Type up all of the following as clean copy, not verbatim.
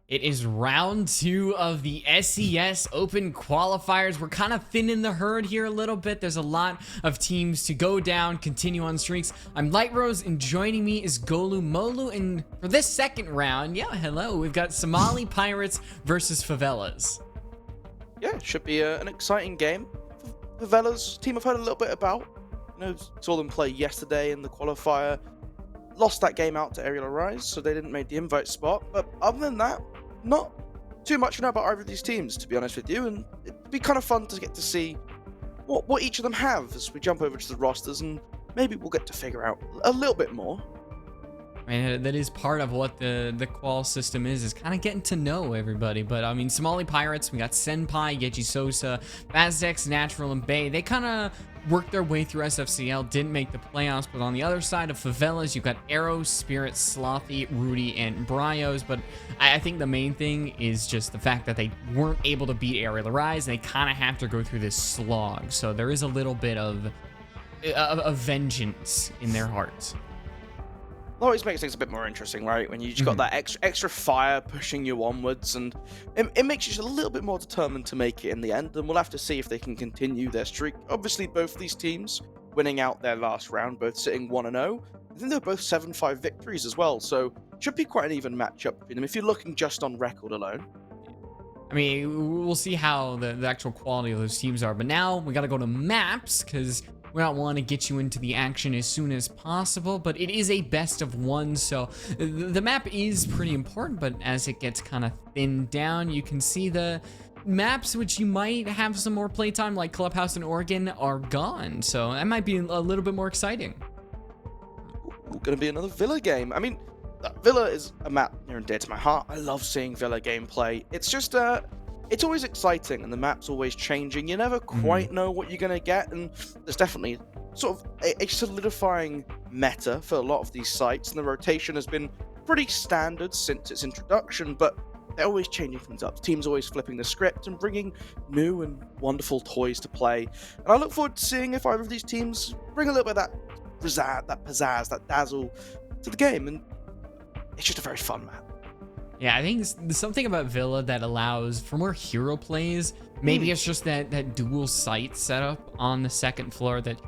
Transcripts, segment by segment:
It is round 2 of the SCS Open qualifiers. We're kind of thinning the herd here a little bit. There's a lot of teams to go down, continue on streaks. I'm Light Rose, and joining me is Golu Molu. And for this second round, hello, we've got Somali Pirates versus Favelas. Yeah, it should be an exciting game. Favelas team I've heard a little bit about. Saw them play yesterday in the qualifier. Lost that game out to Aerial Arise, so they didn't make the invite spot. But other than that, not too much to know about either of these teams, to be honest with you. And it'd be kind of fun to get to see what each of them have as we jump over to the rosters, and maybe we'll get to figure out a little bit more. I mean, that is part of what the qual system is kind of getting to know everybody. But I mean, Somali Pirates, we got Senpai, Yeji Sosa, Bazdex, Natural, and Bay. They kind of worked their way through SFCL, didn't make the playoffs. But on the other side of Favelas, you've got Arrow, Spirit, Slothy, Rudy, and Bryos. But I think the main thing is just the fact that they weren't able to beat Aerial Rise. They kind of have to go through this slog. So there is a little bit of vengeance in their hearts. It always makes things a bit more interesting, right? When you just got that extra fire pushing you onwards, and it makes you just a little bit more determined to make it in the end. And we'll have to see if they can continue their streak. Obviously, both these teams winning out their last round, both sitting 1-0. I think they're both 7-5 victories as well, so should be quite an even matchup between them if you're looking just on record alone. I mean, we'll see how the actual quality of those teams are. But now we got to go to maps, because we don't want to get you into the action as soon as possible, but it is a best of one, so the map is pretty important. But as it gets kind of thinned down, you can see the maps which you might have some more playtime, like Clubhouse and Oregon, are gone, so that might be a little bit more exciting. Going to be another Villa game. I mean, Villa is a map near and dear to my heart. I love seeing Villa gameplay. It's just it's always exciting, and the map's always changing. You never quite know what you're going to get, and there's definitely sort of a solidifying meta for a lot of these sites, and the rotation has been pretty standard since its introduction, but they're always changing things up. Teams always flipping the script and bringing new and wonderful toys to play, and I look forward to seeing if either of these teams bring a little bit of that pizzazz, that dazzle to the game, and it's just a very fun map. Yeah, I think there's something about Villa that allows for more hero plays. Maybe it's just that dual site setup on the second floor that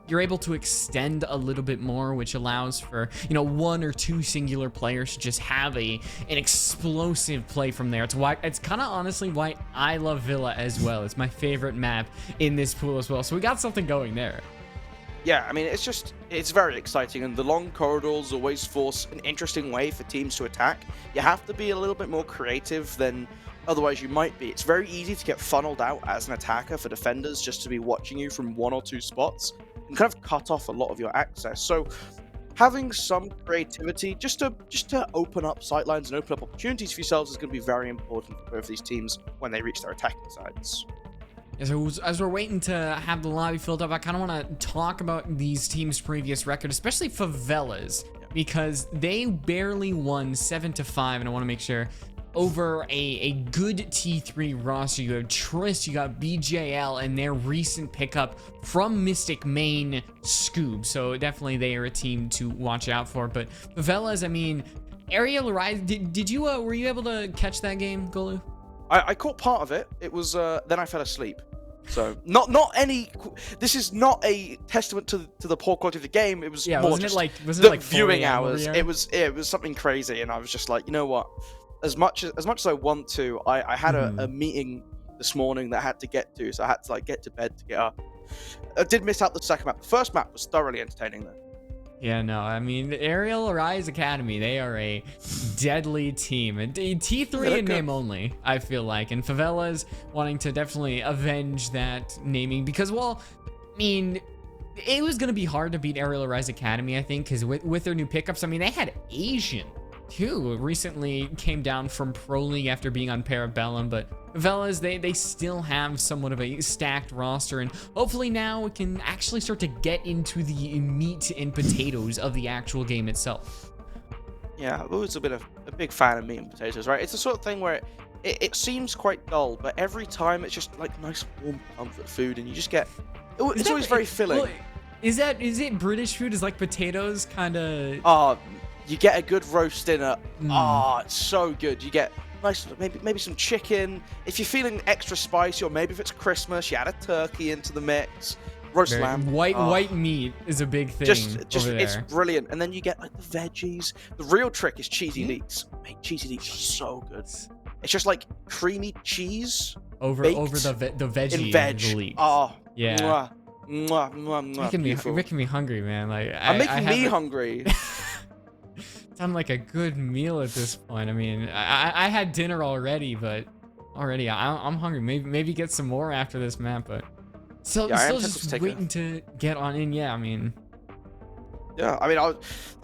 you're able to extend a little bit more, which allows for, one or two singular players to just have an explosive play from there. It's kind of honestly why I love Villa as well. It's my favorite map in this pool as well. So we got something going there. Yeah, I mean, it's very exciting, and the long corridors always force an interesting way for teams to attack. You have to be a little bit more creative than otherwise you might be. It's very easy to get funneled out as an attacker for defenders just to be watching you from one or two spots and kind of cut off a lot of your access. So having some creativity just to open up sightlines and open up opportunities for yourselves is going to be very important for both these teams when they reach their attacking sides. So as we're waiting to have the lobby filled up, I kind of want to talk about these teams' previous record, especially Favelas, because they barely won 7-5, and I want to make sure over a good T3 roster. You have Tris, you got BJL, and their recent pickup from Mystic Main, Scoob. So definitely they are a team to watch out for. But Favelas, I mean, Aerial Rise, did you were you able to catch that game, Golu? I caught part of it. It was then I fell asleep. So not any. This is not a testament to the poor quality of the game. It was more just the viewing hours. It was something crazy, and I was just like, you know what? As much as I want to, I had a meeting this morning that I had to get to, so I had to get to bed to get up. I did miss out the second map. The first map was thoroughly entertaining though. Yeah, no, I mean, Aerial Rise Academy, they are a deadly team. And T3 in name only, I feel like. And Favelas wanting to definitely avenge that naming because, well, I mean, it was going to be hard to beat Aerial Rise Academy, I think, because with their new pickups, I mean, they had Asian, too. Recently came down from Pro League after being on Parabellum, but Favelas, they still have somewhat of a stacked roster, and hopefully now we can actually start to get into the meat and potatoes of the actual game itself. Yeah, I've always been a big fan of meat and potatoes, right? It's the sort of thing where it seems quite dull, but every time it's just like nice warm comfort food, and you just get it's always very filling. Well, is it British food? Is like potatoes kind of? You get a good roast dinner. It's so good. You get nice, maybe some chicken. If you're feeling extra spicy, or maybe if it's Christmas, you add a turkey into the mix. Roast Very lamb. white meat is a big thing Just over it's there. brilliant. And then you get like the veggies. The real trick is cheesy Yeah. leeks. Mate, cheesy leeks are so good. It's just like creamy cheese Over the veggie in veg. leeks. Oh, Yeah. mwah, mwah, mwah, mwah, You're making me hungry, man. Like I'm making me hungry. Sound like a good meal at this point. I mean, I had dinner already, but already I'm hungry. Maybe get some more after this map, but still just waiting to get on in. Yeah, I mean, yeah, I mean,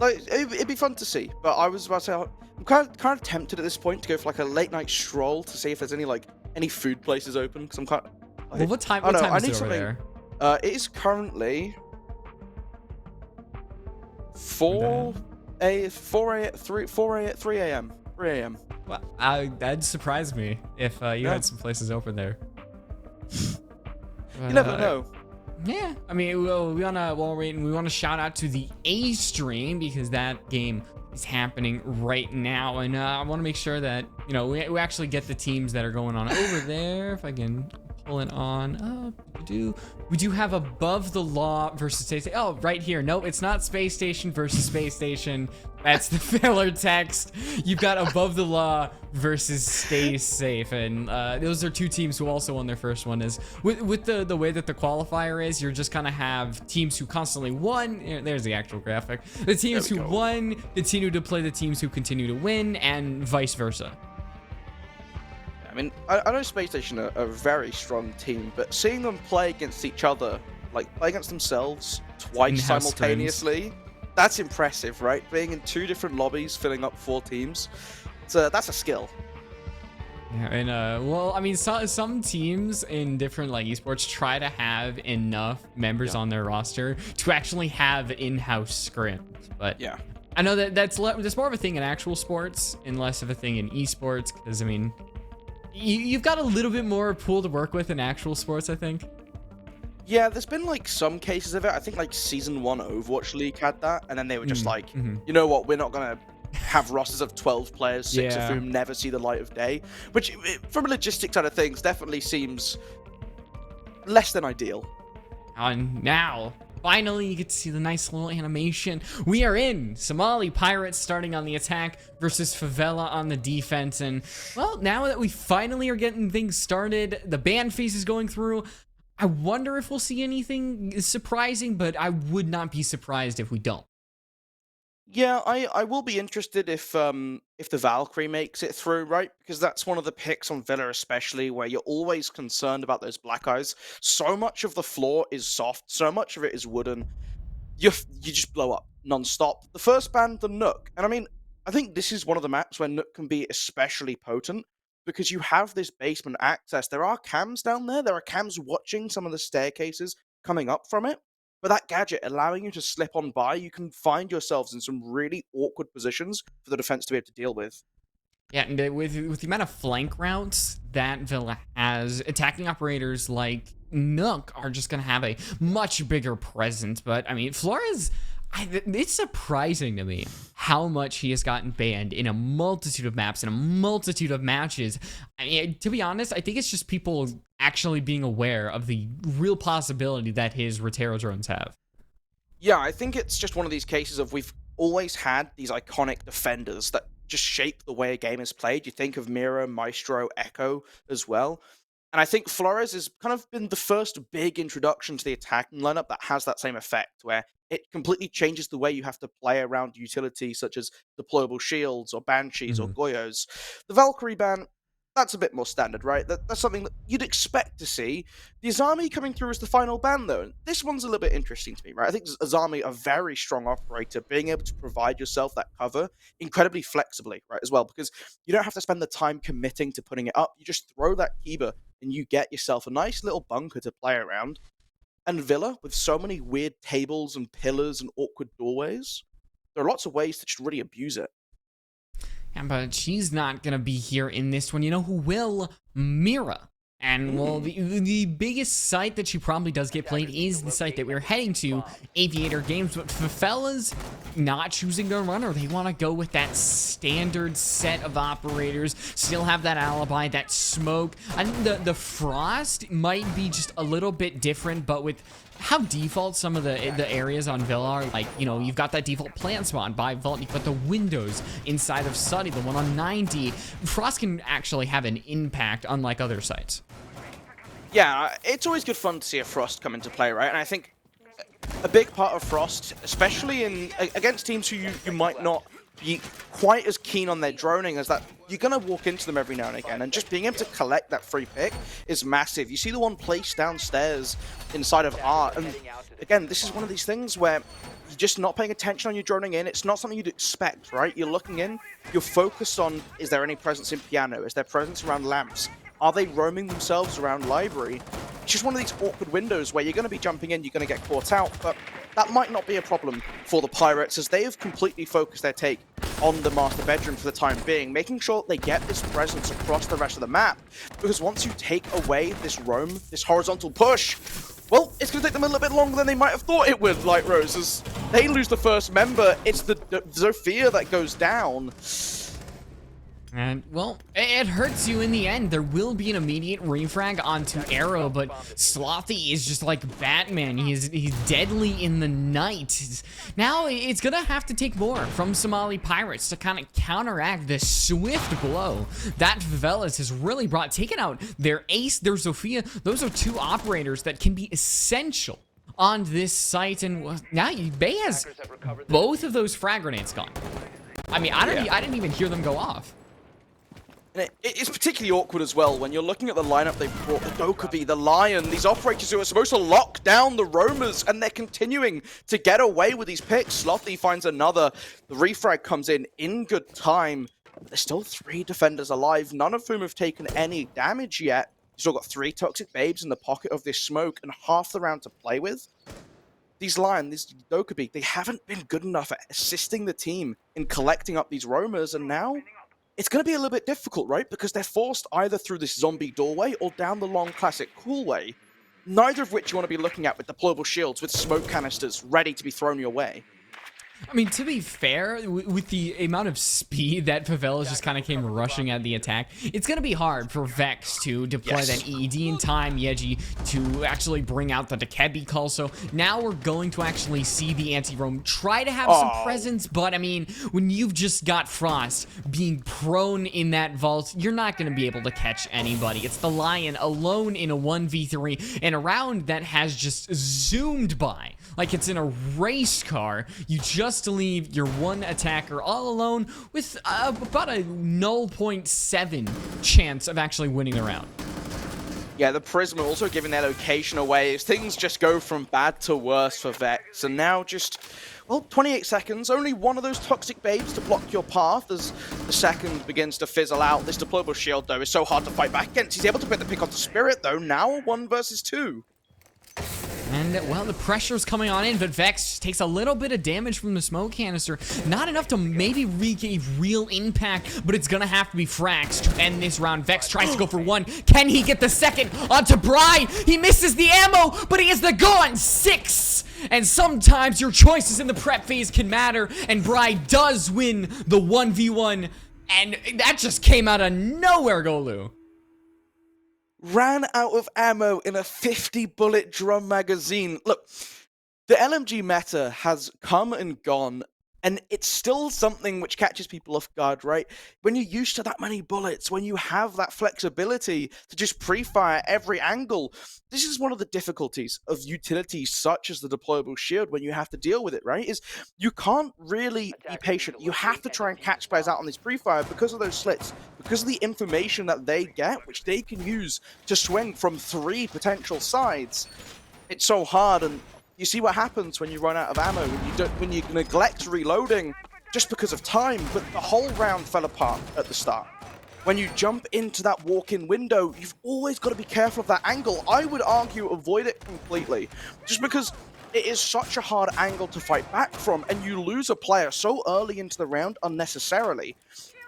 it'd be fun to see. But I was about to say, I'm kind of tempted at this point to go for like a late night stroll to see if there's any food places open. Because I'm kind of. Well, what time is it over there? It is currently 3 a.m. Well, that'd surprise me if you had some places open there. You never know. Yeah, I mean, we want to shout out to the A stream because that game is happening right now, and I want to make sure that we actually get the teams that are going on over there. If I can pull it on up, we do have Above the Law versus Space Station. Oh, right here. No, it's not Space Station versus Space Station. That's the filler text. You've got Above the Law versus Stay Safe, and those are two teams who also won their first one. Is with the way that the qualifier is, you're just kind of have teams who constantly won. There's the actual graphic. The teams who won continue to play the teams who continue to win, and vice versa. I mean, I know Space Station are a very strong team, but seeing them play against each other, like play against themselves twice In-house simultaneously, that's impressive, right? Being in 2 different lobbies, filling up 4 teams, that's a skill. Yeah, and well, I mean, some teams in different like esports try to have enough members on their roster to actually have in-house scrims, but yeah, I know that's more of a thing in actual sports and less of a thing in esports, because I mean, you've got a little bit more pool to work with in actual sports, I think. Yeah, there's been like some cases of it. I think like Season 1 Overwatch League had that, and then they were just like, you know what, we're not going to have rosters of 12 players, 6 of whom never see the light of day, which from a logistics side of things definitely seems less than ideal. And now, finally, you get to see the nice little animation. We are in Somali Pirates starting on the attack versus Favela on the defense. And, well, now that we finally are getting things started, the ban phase is going through. I wonder if we'll see anything surprising, but I would not be surprised if we don't. Yeah, I will be interested if the Valkyrie makes it through, right? Because that's one of the picks on Villa especially, where you're always concerned about those black eyes. So much of the floor is soft, so much of it is wooden. You just blow up non-stop. The first ban, the Nook. And I mean, I think this is one of the maps where Nook can be especially potent, because you have this basement access. There are cams down there. There are cams watching some of the staircases coming up from it. But that gadget allowing you to slip on by, you can find yourselves in some really awkward positions for the defense to be able to deal with. Yeah, and with the amount of flank routes that Villa has, attacking operators like Nook are just going to have a much bigger presence. But, I mean, Flores, it's surprising to me how much he has gotten banned in a multitude of maps, in a multitude of matches. I mean, to be honest, I think it's just people actually being aware of the real possibility that his Rotero drones have. Yeah, I think it's just one of these cases of we've always had these iconic defenders that just shape the way a game is played. You think of Mira, Maestro, Echo as well. And I think Flores has kind of been the first big introduction to the attacking lineup that has that same effect, where it completely changes the way you have to play around utilities such as deployable shields or Banshees or Goyos. The Valkyrie ban, that's a bit more standard, right? That's something that you'd expect to see. The Azami coming through as the final ban, though, and this one's a little bit interesting to me, right? I think Azami, a very strong operator, being able to provide yourself that cover incredibly flexibly, right, as well, because you don't have to spend the time committing to putting it up. You just throw that Kiba and you get yourself a nice little bunker to play around. And Villa, with so many weird tables and pillars and awkward doorways, there are lots of ways to just really abuse it. Yeah, but she's not going to be here in this one. You know who will? Mira. And well, the biggest site that she probably does get played is the site that we're heading to, Aviator Games. But Favelas not choosing their runner. They want to go with that standard set of operators, still have that alibi, that smoke. I think the Frost might be just a little bit different, but with how default some of the areas on Villa are, like, you know, you've got that default plant spawn by Vault, you've got the windows inside of Sunny, the one on 90. Frost can actually have an impact unlike other sites. Yeah, it's always good fun to see a Frost come into play, right? And I think a big part of Frost, especially against teams who you might not be quite as keen on their droning, as that you're going to walk into them every now and again, and just being able to collect that free pick is massive. You see the one placed downstairs inside of Art, and again, this is one of these things where you're just not paying attention on your droning in. It's not something you'd expect, right? You're looking in, you're focused on, is there any presence in piano? Is there presence around lamps? Are they roaming themselves around library? It's just one of these awkward windows where you're going to be jumping in, you're going to get caught out, but that might not be a problem for the Pirates, as they have completely focused their take on the master bedroom for the time being, making sure that they get this presence across the rest of the map. Because once you take away this roam, this horizontal push, well, it's going to take them a little bit longer than they might have thought it would, Light Rose. As they lose the first member, it's the Zofia that goes down. And, well, it hurts you in the end. There will be an immediate refrag onto Arrow, but Slothy is just like Batman. He's deadly in the night. Now, it's gonna have to take more from Somali Pirates to kind of counteract this swift blow that Favelas has really brought, taking out their ace, their Zofia. Those are two operators that can be essential on this site, and now Bay has both of those frag grenades gone. I mean, I didn't even hear them go off. And it's particularly awkward as well when you're looking at the lineup they've brought, the Dokubi, the Lion, these operators who are supposed to lock down the roamers, and they're continuing to get away with these picks. Slothy finds another. The refrag comes in good time. There's still 3 defenders alive, none of whom have taken any damage yet. You've still got 3 toxic babes in the pocket of this smoke and half the round to play with. These Lion, these Dokubi, they haven't been good enough at assisting the team in collecting up these roamers, and now it's going to be a little bit difficult, right? Because they're forced either through this zombie doorway or down the long classic cool way, neither of which you want to be looking at with deployable shields, with smoke canisters ready to be thrown your way. I mean, to be fair, with the amount of speed that Favelas just kind of came rushing at the attack, it's going to be hard for Vex to deploy that EED in time, Yeji to actually bring out the Dekebi call. So now we're going to actually see the anti-roam try to have some presence, but I mean, when you've just got Frost being prone in that vault, you're not going to be able to catch anybody. It's the Lion alone in a 1v3 in a round that has just zoomed by like it's in a race car. You just leave your one attacker all alone with about a 0.7 chance of actually winning the round. Yeah, the Prism also giving their location away as things just go from bad to worse for Vex. And now just, well, 28 seconds, only one of those toxic babes to block your path as the second begins to fizzle out. This deployable shield, though, is so hard to fight back against. He's able to put the pick onto Spirit, though, now 1 versus 2. And, well, the pressure's coming on in, but Vex takes a little bit of damage from the smoke canister. Not enough to maybe wreak a real impact, but it's gonna have to be Frax to end this round. Vex tries to go for 1. Can he get the second onto Bry? He misses the ammo, but he has the go on 6. And sometimes your choices in the prep phase can matter, and Bry does win the 1v1, and that just came out of nowhere, Golu. Ran out of ammo in a 50-bullet drum magazine. Look, the LMG meta has come and gone, and it's still something which catches people off guard, right? When you're used to that many bullets, when you have that flexibility to just pre-fire every angle, this is one of the difficulties of utilities such as the deployable shield when you have to deal with it, right? Is you can't really be patient. You have to try and catch players out on this pre-fire because of those slits, because of the information that they get, which they can use to swing from 3 potential sides. It's so hard, and you see what happens when you run out of ammo, when you neglect reloading just because of time, but the whole round fell apart at the start. When you jump into that walk-in window, you've always got to be careful of that angle. I would argue avoid it completely, just because it is such a hard angle to fight back from, and you lose a player so early into the round unnecessarily.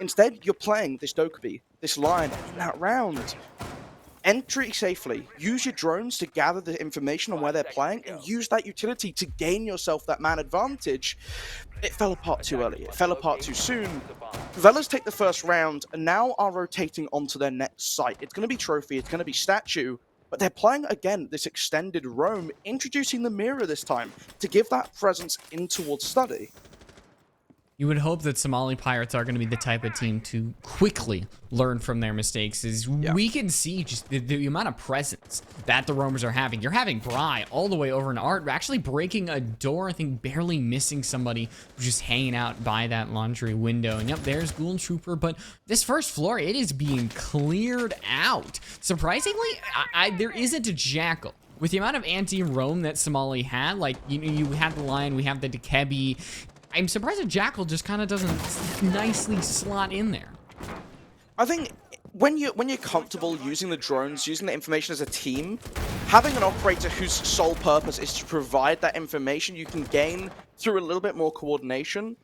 Instead, you're playing this Dokubi, this Lion in that round. Entry safely. Use your drones to gather the information on where they're playing and use that utility to gain yourself that man advantage. It fell apart too early. It fell apart too soon. Favelas take the first round and now are rotating onto their next site. It's going to be Trophy, it's going to be Statue, but they're playing again this extended roam, introducing the mirror this time to give that presence in towards Study. You would hope that Somali Pirates are going to be the type of team to quickly learn from their mistakes. We can see just the amount of presence that the roamers are having. You're having Bry all the way over in Art, actually breaking a door, I think barely missing somebody who's just hanging out by that laundry window. And yep, there's Ghoul Trooper, but this first floor, it is being cleared out. Surprisingly, there isn't a Jackal. With the amount of anti-roam that Somali had, like, you had the Lion, we have the Dekebi. I'm surprised a Jackal just kind of doesn't nicely slot in there. I think when you're comfortable using the drones, using the information as a team, having an operator whose sole purpose is to provide that information you can gain through a little bit more coordination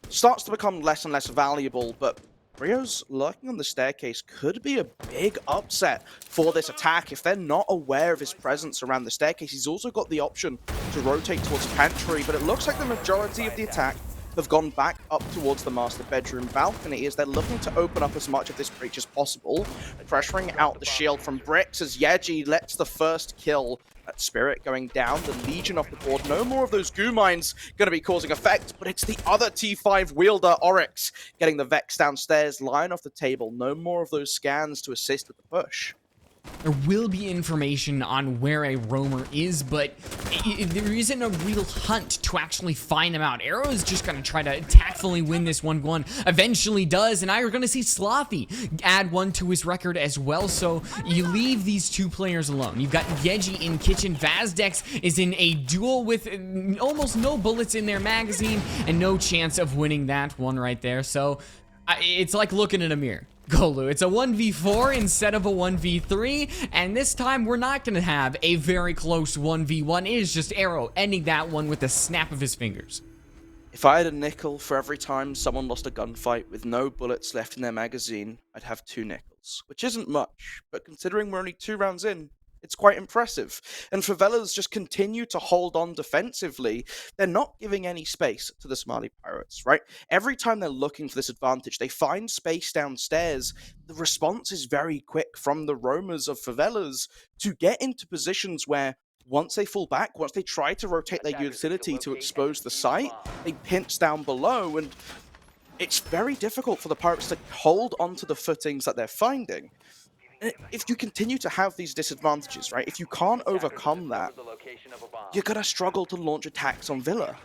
starts to become less and less valuable. But Rio's lurking on the staircase could be a big upset for this attack. If they're not aware of his presence around the staircase, he's also got the option to rotate towards Pantry, but it looks like the majority of the attack have gone back up towards the master bedroom balcony as they're looking to open up as much of this breach as possible, pressuring out the shield from Bricks as Yeji lets the first kill. That Spirit going down, the Legion off the board. No more of those goo mines going to be causing effect, but it's the other T5 wielder, Oryx, getting the Vex downstairs, Lion off the table. No more of those scans to assist with the push. There will be information on where a roamer is, but there isn't a real hunt to actually find them out. Arrow is just going to try to tactfully win this 1-1. Eventually does, and now you're going to see Slothy add 1 to his record as well, so you leave these two players alone. You've got Yeji in kitchen. Vazdex is in a duel with almost no bullets in their magazine and no chance of winning that one right there, so it's like looking in a mirror. Golu, it's a 1v4 instead of a 1v3, and this time we're not going to have a very close 1v1. It is just Arrow ending that one with a snap of his fingers. If I had a nickel for every time someone lost a gunfight with no bullets left in their magazine, I'd have 2 nickels, which isn't much, but considering we're only 2 rounds in, it's quite impressive. And Favelas just continue to hold on defensively. They're not giving any space to the Somali Pirates, right? Every time they're looking for this advantage, they find space downstairs. The response is very quick from the roamers of Favelas to get into positions where once they fall back, once they try to rotate their utility to expose the site, they pinch down below, and it's very difficult for the Pirates to hold onto the footings that they're finding. If you continue to have these disadvantages, right, if you can't overcome that, you're going to struggle to launch attacks on Villa.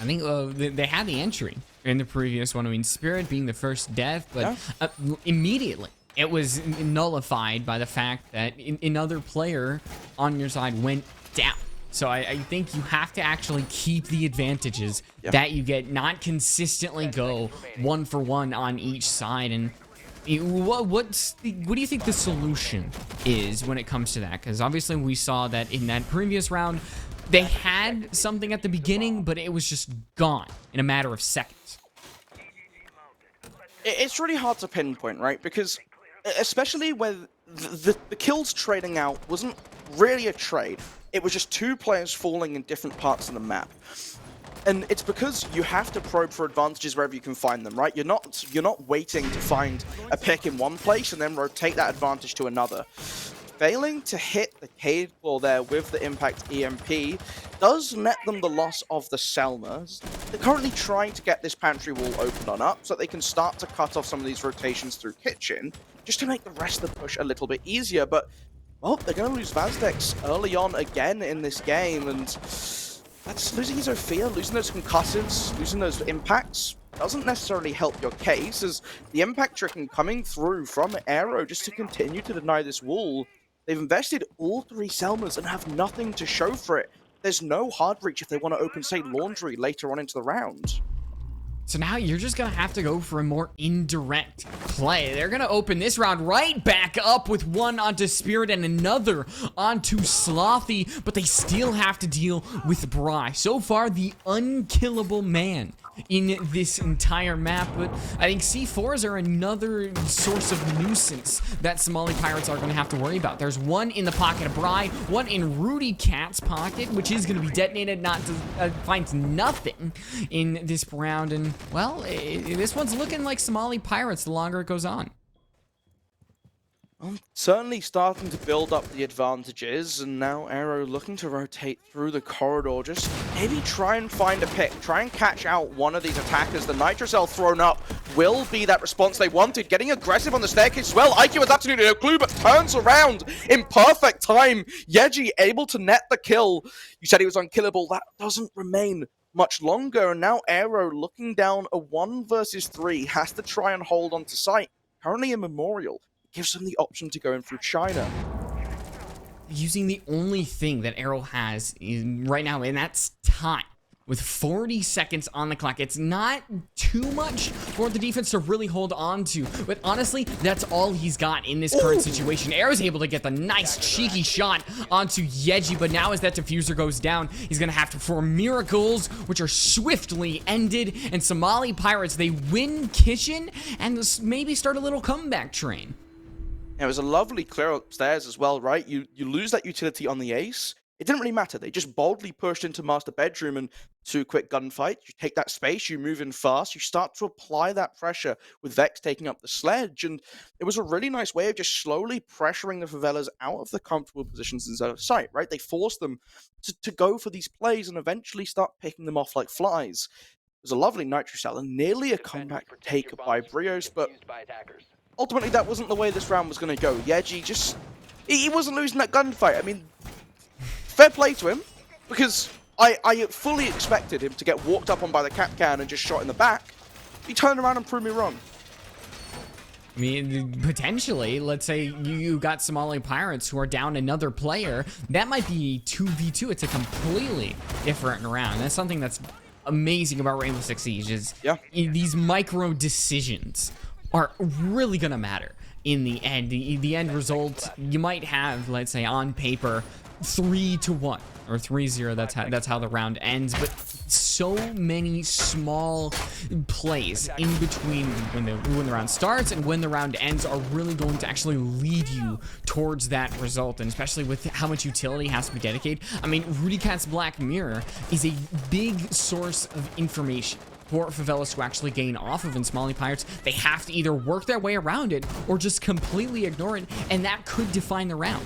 I think they had the entry in the previous one. I mean, Spirit being the first death, but immediately it was nullified by the fact that another player on your side went down. So I think you have to actually keep the advantages that you get, not consistently go 1-for-1 on each side. And what do you think the solution is when it comes to that? Because obviously we saw that in that previous round, they had something at the beginning, but it was just gone in a matter of seconds. It's really hard to pinpoint, right? Because especially when the kills trading out wasn't really a trade. It was just 2 players falling in different parts of the map. And it's because you have to probe for advantages wherever you can find them, right? You're not waiting to find a pick in one place and then rotate that advantage to another. Failing to hit the Cade Claw there with the Impact EMP does net them the loss of the Selmas. They're currently trying to get this pantry wall opened on up so that they can start to cut off some of these rotations through kitchen, just to make the rest of the push a little bit easier. But, well, they're going to lose Vazdex early on again in this game, and that's losing his Ophia, losing those concussives, losing those impacts doesn't necessarily help your case, as the impact tricking coming through from Aero just to continue to deny this wall. They've invested all 3 Selmas and have nothing to show for it. There's no hard reach if they want to open, say, Laundry later on into the round. So now you're just going to have to go for a more indirect play. They're going to open this round right back up with 1 onto Spirit and another onto Slothy, but they still have to deal with Bry. So far, the unkillable man in this entire map, but I think C4s are another source of nuisance that Somali Pirates are going to have to worry about. There's one in the pocket of Bry, one in Rudy Cat's pocket, which is going to be detonated, not to finds nothing in this round, and well, this one's looking like Somali Pirates the longer it goes on. Certainly starting to build up the advantages, and now Aero looking to rotate through the corridor, just maybe try and find a pick, try and catch out one of these attackers. The Nitro Cell thrown up will be that response they wanted, getting aggressive on the staircase as well. IQ has absolutely no clue, but turns around in perfect time. Yeji able to net the kill. You said he was unkillable, that doesn't remain much longer, and now Aero looking down a 1 versus 3, has to try and hold on to site. Currently in Memorial. Gives them the option to go in through China. Using the only thing that Arrow has right now, and that's time. With 40 seconds on the clock, it's not too much for the defense to really hold on to. But honestly, that's all he's got in this current situation. Arrow's able to get the nice cheeky shot onto Yeji, but now as that diffuser goes down, he's going to have to perform miracles, which are swiftly ended. And Somali Pirates, they win Kitchen and maybe start a little comeback train. It was a lovely clear upstairs as well, right? You lose that utility on the ace. It didn't really matter. They just boldly pushed into master bedroom and 2 quick gunfight. You take that space, you move in fast, you start to apply that pressure with Vex taking up the sledge. And it was a really nice way of just slowly pressuring the Favelas out of the comfortable positions inside of sight, right? They forced them to go for these plays and eventually start picking them off like flies. It was a lovely Nitro Cell and nearly a comeback take by Brios, but ultimately that wasn't the way this round was going to go. Yeji just, he wasn't losing that gunfight. I mean, fair play to him, because I fully expected him to get walked up on by the cap can and just shot in the back. He turned around and proved me wrong. I mean, potentially, let's say you got Somali Pirates who are down another player. That might be 2v2. It's a completely different round. That's something that's amazing about Rainbow Six Siege is these micro decisions are really going to matter in the end. The end result, you might have, let's say, on paper, 3-1 or 3-0. That's how the round ends. But so many small plays in between when the round starts and when the round ends are really going to actually lead you towards that result. And especially with how much utility has to be dedicated. I mean, Rudy Cat's Black Mirror is a big source of information for Favelas to actually gain off of in Somali Pirates. They have to either work their way around it or just completely ignore it, and that could define the round.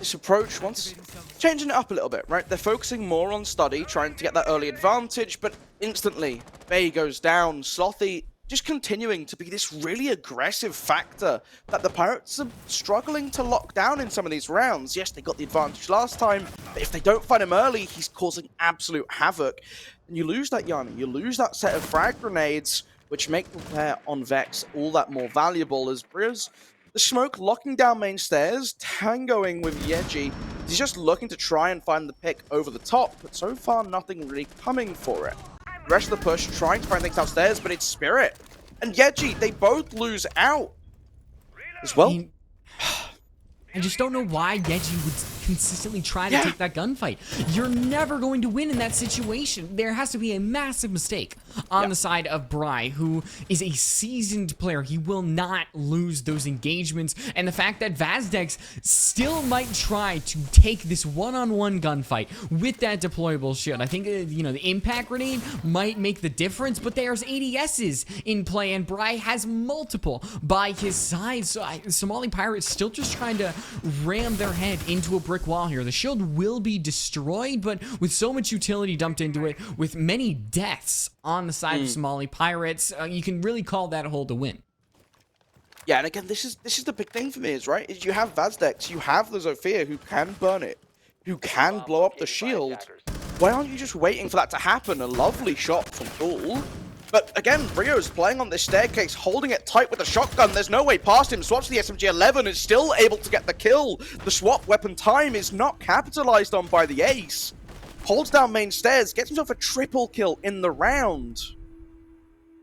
This approach wants changing it up a little bit, right? They're focusing more on study, trying to get that early advantage, but instantly, Bay goes down. Slothy just continuing to be this really aggressive factor that the Pirates are struggling to lock down in some of these rounds. Yes, they got the advantage last time, but if they don't find him early, he's causing absolute havoc. And you lose that Yana, you lose that set of frag grenades, which make the player on Vex all that more valuable as Brios. The smoke locking down main stairs, tangoing with Yeji. He's just looking to try and find the pick over the top, but so far nothing really coming for it. The rest of the push trying to find things downstairs, but it's Spirit and Yeji, they both lose out as well. I just don't know why Yeji would consistently try to take that gunfight. You're never going to win in that situation. There has to be a massive mistake on the side of Bry, who is a seasoned player. He will not lose those engagements. And the fact that Vazdex still might try to take this one-on-one gunfight with that deployable shield. I think, you know, the impact grenade might make the difference, but there's ADSs in play, and Bry has multiple by his side. So Somali Pirates still just trying to ram their head into a brick wall here. The shield will be destroyed, but with so much utility dumped into it, with many deaths on the side of Somali Pirates, you can really call that a hold to win. Yeah, and again, this is the big thing for me, is right, is you have Vazdex, you have the Zofia who can burn it, who can blow up the shield. Why aren't you just waiting for that to happen? A lovely shot from Bull. But again, Brio's playing on this staircase, holding it tight with a shotgun. There's no way past him. Swaps the SMG-11, is still able to get the kill. The swap weapon time is not capitalized on by the ace. Holds down main stairs, gets himself a triple kill in the round.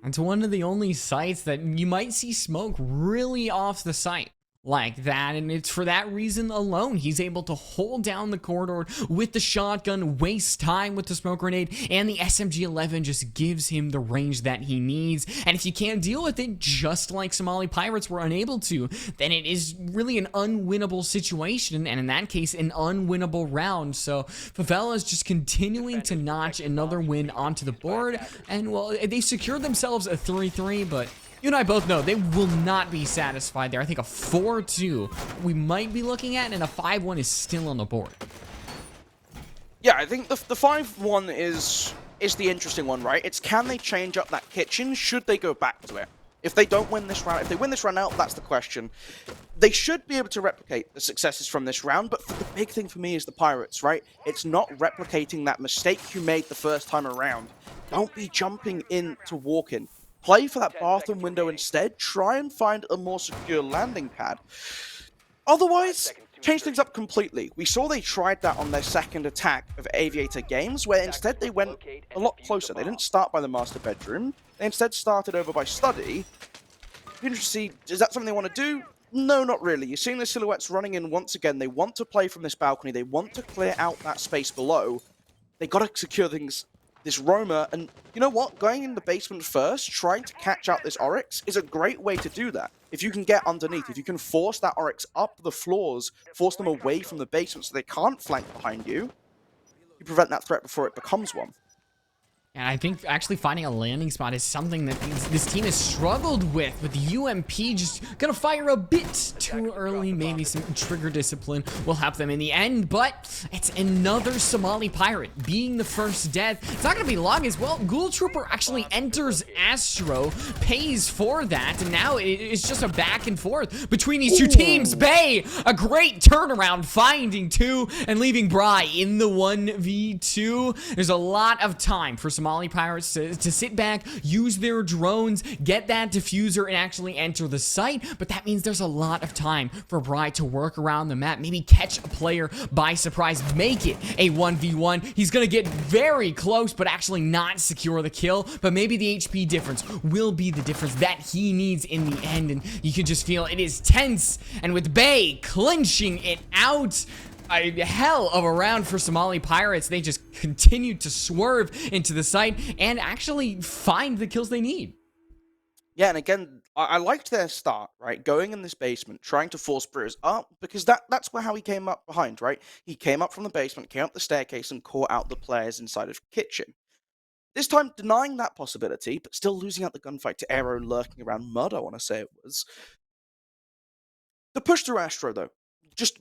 It's one of the only sites that you might see smoke really off the site like that, and it's for that reason alone he's able to hold down the corridor with the shotgun, waste time with the smoke grenade, and the SMG-11 just gives him the range that he needs. And if you can't deal with it, just like Somali Pirates were unable to, then it is really an unwinnable situation, and in that case, an unwinnable round. So Favelas just continuing to notch another win onto the board, and well, they secured themselves a 3-3, but you and I both know they will not be satisfied there. I think a 4-2 we might be looking at, and a 5-1 is still on the board. Yeah, I think the 5-1 is the interesting one, right? It's can they change up that kitchen? Should they go back to it? If they don't win this round, if they win this round out, that's the question. They should be able to replicate the successes from this round, but the big thing for me is the Pirates, right? It's not replicating that mistake you made the first time around. Don't be jumping in to walk in. Play for that bathroom window instead. Try and find a more secure landing pad. Otherwise, change things up completely. We saw they tried that on their second attack of Aviator Games, where instead they went a lot closer. They didn't start by the master bedroom. They instead started over by study. Interesting. Is that something they want to do? No, not really. You're seeing the silhouettes running in once again. They want to play from this balcony. They want to clear out that space below. They got to secure things. This Roma, and you know what? Going in the basement first, trying to catch out this Oryx is a great way to do that. If you can get underneath, if you can force that Oryx up the floors, force them away from the basement so they can't flank behind you, you prevent that threat before it becomes one. And I think actually finding a landing spot is something that this team has struggled with the UMP just gonna fire a bit too early. Maybe some trigger discipline will help them in the end, but it's another Somali Pirate being the first death. It's not gonna be long as well. Ghoul Trooper actually enters Astro, pays for that, and now it's just a back and forth between these two teams. Bay, a great turnaround, finding two and leaving Bry in the 1v2. There's a lot of time for Somali Pirates to sit back, use their drones, get that diffuser, and actually enter the site. But that means there's a lot of time for Bry to work around the map, maybe catch a player by surprise, make it a 1v1. He's gonna get very close, but actually not secure the kill. But maybe the HP difference will be the difference that he needs in the end. And you can just feel it is tense. And with Bay clinching it out, a hell of a round for Somali Pirates. They just continued to swerve into the site and actually find the kills they need. Yeah, and again, I liked their start, right? Going in this basement, trying to force Brewers up, because that's how he came up behind, right? He came up from the basement, came up the staircase, and caught out the players inside of the kitchen. This time, denying that possibility, but still losing out the gunfight to Aero lurking around Mud, I want to say it was. The push through Astro, though, just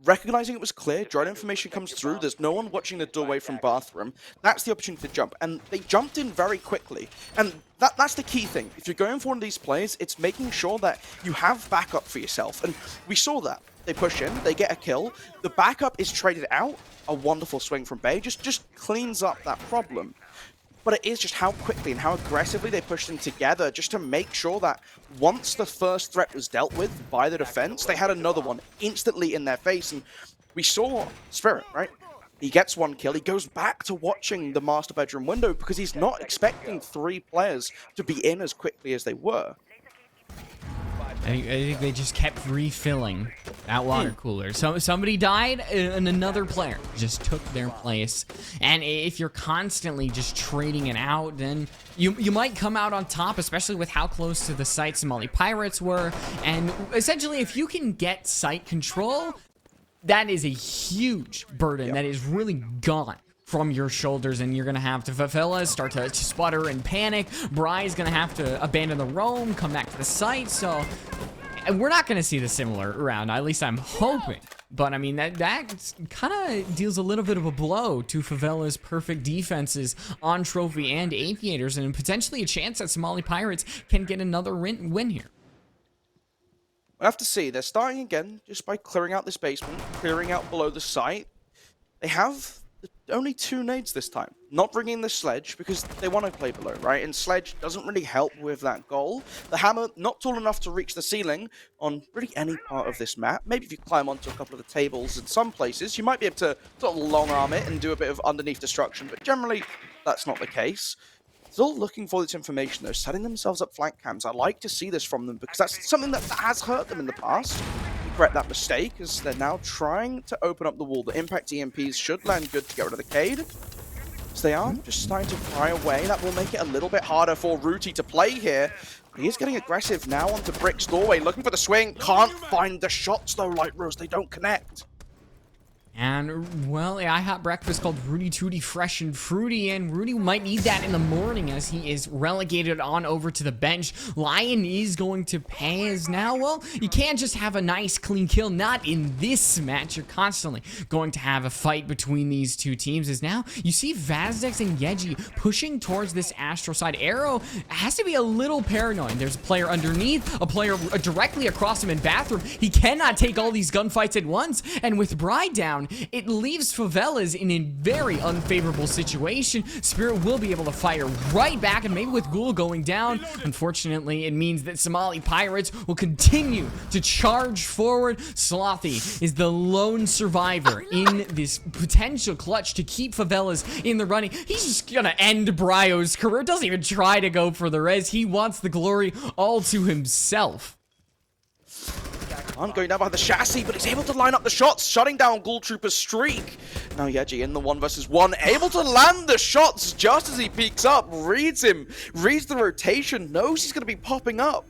recognizing it was clear, drone information comes through, there's no one watching the doorway from bathroom, that's the opportunity to jump, and they jumped in very quickly, and that's the key thing. If you're going for one of these plays, it's making sure that you have backup for yourself, and we saw that. They push in, they get a kill, the backup is traded out, a wonderful swing from Bay, just cleans up that problem. But it is just how quickly and how aggressively they pushed in together just to make sure that once the first threat was dealt with by the defense, they had another one instantly in their face. And we saw Spirit, right? He gets one kill. He goes back to watching the master bedroom window because he's not expecting 3 players to be in as quickly as they were. I think they just kept refilling that water cooler. So somebody died and another player just took their place. And if you're constantly just trading it out, then you might come out on top, especially with how close to the site Somali Pirates were. And essentially, if you can get site control, that is a huge burden that is really gone from your shoulders, and you're gonna have to Favelas start to sputter and panic. Bry's gonna have to abandon the roam, come back to the site. So we're not gonna see the similar round, at least I'm hoping. But I mean, that kind of deals a little bit of a blow to Favela's perfect defenses on Trophy and Aviators, and potentially a chance that Somali Pirates can get another win here. We'll have to see. They're starting again just by clearing out this basement, clearing out below the site. They have only 2 nades this time, not bringing the sledge because they want to play below, right? And sledge doesn't really help with that goal. The hammer, not tall enough to reach the ceiling on really any part of this map. Maybe if you climb onto a couple of the tables in some places, you might be able to sort of long arm it and do a bit of underneath destruction, but generally that's not the case. Still looking for this information, though, setting themselves up flank cams. I like to see this from them because that's something that has hurt them in the past. Regret that mistake as they're now trying to open up the wall. The impact EMPs should land good to get rid of the Cade. So they are just starting to fry away. That will make it a little bit harder for Rooty to play here. He is getting aggressive now onto Brick's doorway, looking for the swing. Can't find the shots though, Light Rose. They don't connect. And, well, I had breakfast called Rudy Tooty Fresh and Fruity, and Rudy might need that in the morning as he is relegated on over to the bench. Lion is going to pay as now, well, you can't just have a nice clean kill, not in this match. You're constantly going to have a fight between these two teams, as now you see Vazdex and Yeji pushing towards this Astro side. Arrow has to be a little paranoid. There's a player underneath, a player directly across him in bathroom. He cannot take all these gunfights at once, and with Bride down, it leaves Favelas in a very unfavorable situation. Spirit will be able to fire right back, and maybe with Ghoul going down, unfortunately, it means that Somali Pirates will continue to charge forward. Slothy is the lone survivor in this potential clutch to keep Favelas in the running. He's just gonna end Bryo's career. Doesn't even try to go for the res. He wants the glory all to himself. I'm going down by the chassis, but he's able to line up the shots, shutting down Ghoul Trooper's streak. Now Yeji in the 1v1, able to land the shots just as he peeks up, reads him, reads the rotation, knows he's going to be popping up.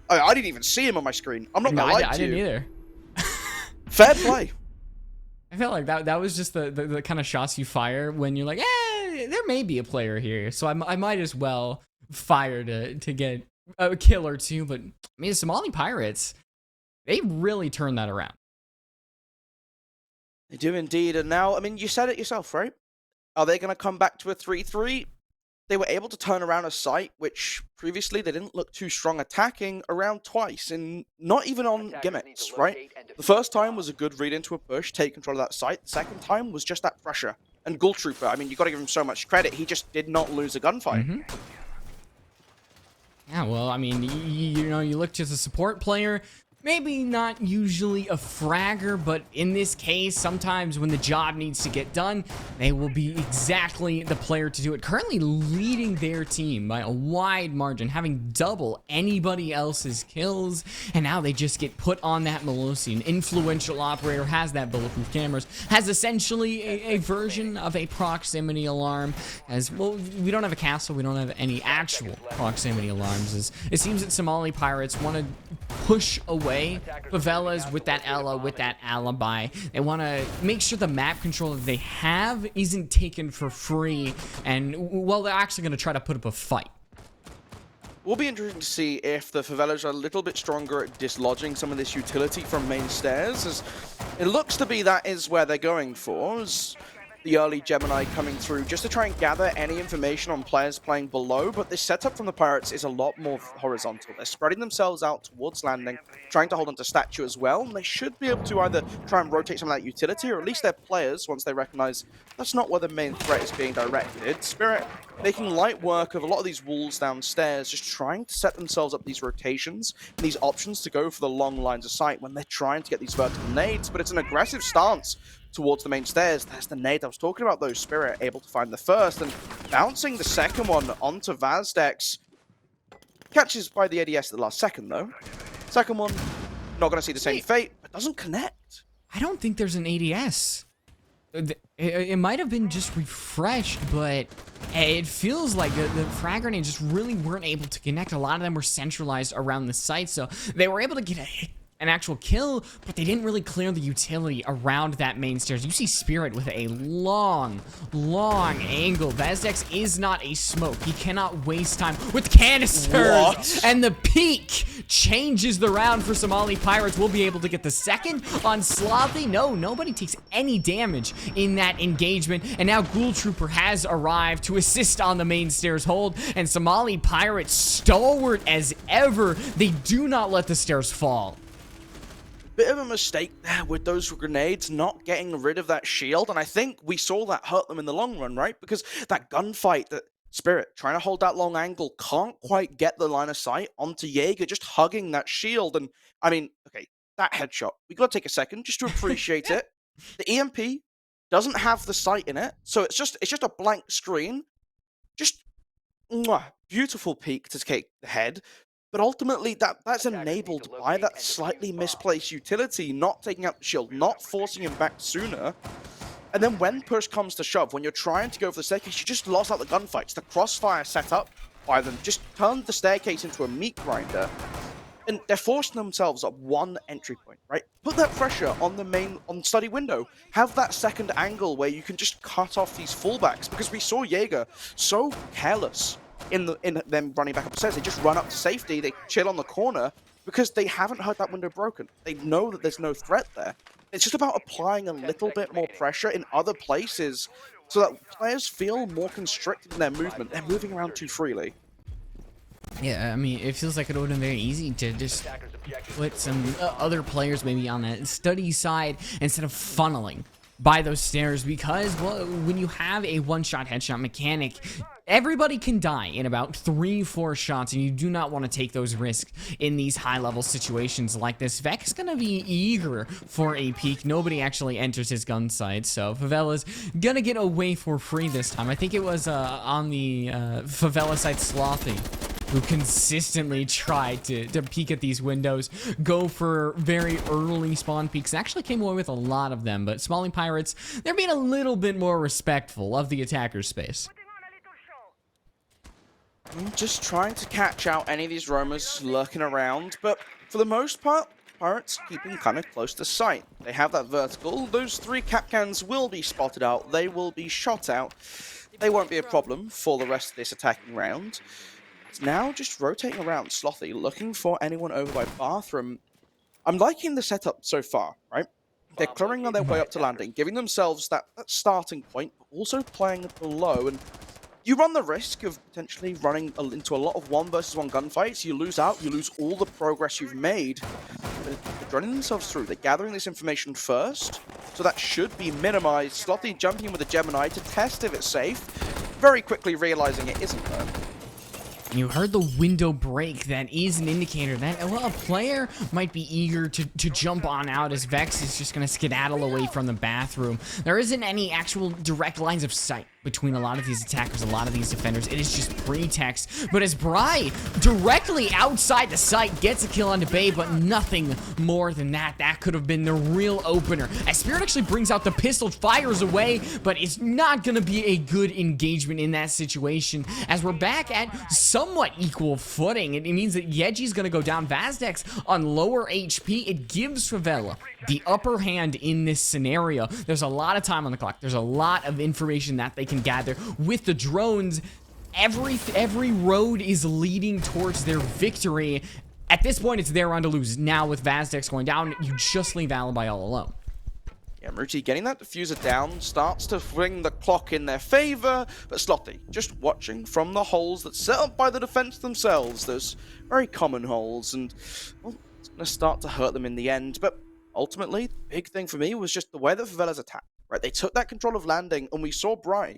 I didn't even see him on my screen. I'm not going to lie to you. I didn't either. Fair play. I felt like that was just the kind of shots you fire when you're like, there may be a player here, so I might as well fire to get a kill or two. But I mean, the Somali Pirates, they really turned that around. They do indeed. And now, I mean, you said it yourself, right? Are they going to come back to a 3-3? They were able to turn around a site, which previously they didn't look too strong attacking, around twice, and not even on gimmicks, right? The first time was a good read into a push, take control of that site. The second time was just that pressure. And Ghoul Trooper, I mean, you got to give him so much credit. He just did not lose a gunfight. Mm-hmm. Yeah, well, I mean, you know, you look to the support player. Maybe not usually a fragger, but in this case, sometimes when the job needs to get done, they will be exactly the player to do it. Currently leading their team by a wide margin, having double anybody else's kills, and now they just get put on that Melosi. An influential operator has that bulletproof cameras, has essentially a version of a proximity alarm. As well, we don't have a castle, we don't have any actual proximity alarms. As it seems that Somali Pirates want to push away Favelas with that Ella, with that alibi. They want to make sure the map control that they have isn't taken for free, and well, they're actually going to try to put up a fight. Will be interesting to see if the Favelas are a little bit stronger at dislodging some of this utility from main stairs, as it looks to be that is where they're going for, as the early Gemini coming through just to try and gather any information on players playing below. But this setup from the Pirates is a lot more horizontal. They're spreading themselves out towards landing, trying to hold onto statue as well, and they should be able to either try and rotate some of that utility, or at least their players, once they recognize that's not where the main threat is being directed. Spirit making light work of a lot of these walls downstairs, just trying to set themselves up these rotations, and these options to go for the long lines of sight when they're trying to get these vertical nades. But it's an aggressive stance towards the main stairs. There's the nade I was talking about, though. Spirit able to find the first, and bouncing the second one onto Vazdex. Catches by the ADS at the last second, though. Second one, not going to see the same fate, but doesn't connect. I don't think there's an ADS. It might have been just refreshed, but it feels like the frag grenades just really weren't able to connect. A lot of them were centralized around the site, so they were able to get an actual kill, but they didn't really clear the utility around that main stairs. You see Spirit with a long angle. Vazdex is not a smoke. He cannot waste time with canisters. What? And the peak changes the round for Somali Pirates. We'll be able to get the second on Slothy. No, nobody takes any damage in that engagement. And now Ghoul Trooper has arrived to assist on the main stairs hold. And Somali Pirates, stalwart as ever, they do not let the stairs fall. Bit of a mistake there with those grenades not getting rid of that shield, and I think we saw that hurt them in the long run, right? Because that gunfight, that Spirit trying to hold that long angle, can't quite get the line of sight onto Jaeger, just hugging that shield. And I mean, okay, that headshot, we gotta take a second just to appreciate it. The EMP doesn't have the sight in it, so it's just a blank screen. Just beautiful peak to take the head, but ultimately that's enabled by that slightly misplaced utility, not taking out the shield, not forcing him back sooner. And then when push comes to shove, when you're trying to go for the staircase, you just lost out the gunfights. The crossfire set up by them just turned the staircase into a meat grinder. And they're forcing themselves at one entry point, right? Put that pressure on the on study window. Have that second angle where you can just cut off these fullbacks, because we saw Jaeger so careless in them running back up the stairs. They just run up to safety, they chill on the corner because they haven't heard that window broken. They know that there's no threat there. It's just about applying a little bit more pressure in other places so that players feel more constricted in their movement. They're moving around too freely. Yeah, I mean, it feels like it would have been very easy to just put some other players maybe on that study side instead of funneling by those stairs, because, well, when you have a one-shot headshot mechanic, everybody can die in about 3-4 shots, and you do not want to take those risks in these high-level situations like this. Vec's gonna be eager for a peek. Nobody actually enters his gun sight, so Favela's gonna get away for free this time. I think it was on the Favela side, Slothy, who consistently tried to peek at these windows, go for very early spawn peeks, and actually came away with a lot of them. But Somali Pirates, they're being a little bit more respectful of the attacker's space. I'm just trying to catch out any of these roamers lurking around, but for the most part, Pirates keeping kind of close to sight. They have that vertical. Those 3 Kapkans will be spotted out. They will be shot out. They won't be a problem for the rest of this attacking round. It's now just rotating around Slothy, looking for anyone over by bathroom. I'm liking the setup so far, right? They're clearing on their way up to landing, giving themselves that starting point, but also playing below. And you run the risk of potentially running into a lot of 1-versus-1 gunfights. You lose out, you lose all the progress you've made. But they're running themselves through. They're gathering this information first, so that should be minimized. Slothy jumping in with a Gemini to test if it's safe, very quickly realizing it isn't though. You heard the window break. That is an indicator that, well, a player might be eager to jump on out, as Vex is just going to skedaddle away from the bathroom. There isn't any actual direct lines of sight between a lot of these attackers, a lot of these defenders. It is just pretext. But as Bry, directly outside the site, gets a kill on Bay, but nothing more than that. That could have been the real opener. As Spirit actually brings out the pistol, fires away, but it's not going to be a good engagement in that situation, as we're back at somewhat equal footing. It means that Yeji's going to go down. Vazdex on lower HP. It gives Favela the upper hand in this scenario. There's a lot of time on the clock. There's a lot of information that they can gather with the drones. Every road is leading towards their victory. At this point, it's their round to lose. Now with Vazdex going down, you just leave Alibi all alone. Yeah, Maruti getting that diffuser down starts to bring the clock in their favor, but Slothy just watching from the holes that's set up by the defense themselves. Those very common holes, and well, it's going to start to hurt them in the end. But ultimately, the big thing for me was just the way that Favela's attacked. Right, they took that control of landing, and we saw Bry.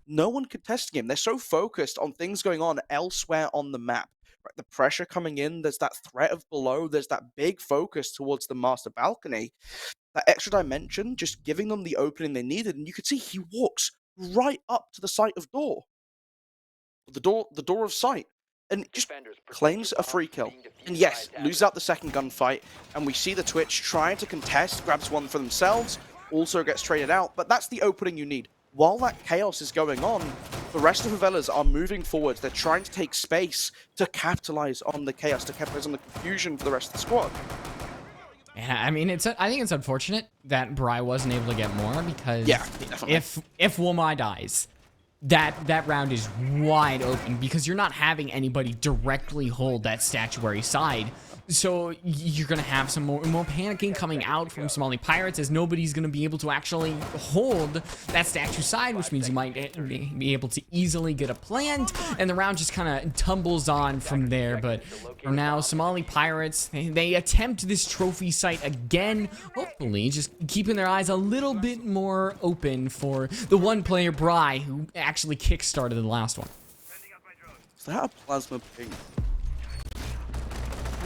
No one contesting him. They're so focused on things going on elsewhere on the map. Right, the pressure coming in, there's that threat of below, there's that big focus towards the master balcony. That extra dimension, just giving them the opening they needed, and you could see he walks right up to the site of door. The door of sight, and just claims a free kill. And yes, loses out the second gunfight, and we see the Twitch trying to contest, grabs one for themselves, also gets traded out, but that's the opening you need. While that chaos is going on, the rest of the Favelas are moving forward. They're trying to take space to capitalize on the chaos, to capitalize on the confusion for the rest of the squad. Yeah, I mean, I think it's unfortunate that Bry wasn't able to get more, because yeah, definitely. if Womai dies, that round is wide open, because you're not having anybody directly hold that statuary side. So you're going to have some more panicking coming out from Somali Pirates, as nobody's going to be able to actually hold that statue side, which means you might be able to easily get a plant, and the round just kind of tumbles on from there. But for now, Somali Pirates, they attempt this trophy site again, hopefully just keeping their eyes a little bit more open for the one player, Bry, who actually kickstarted the last one. Is that a plasma ping?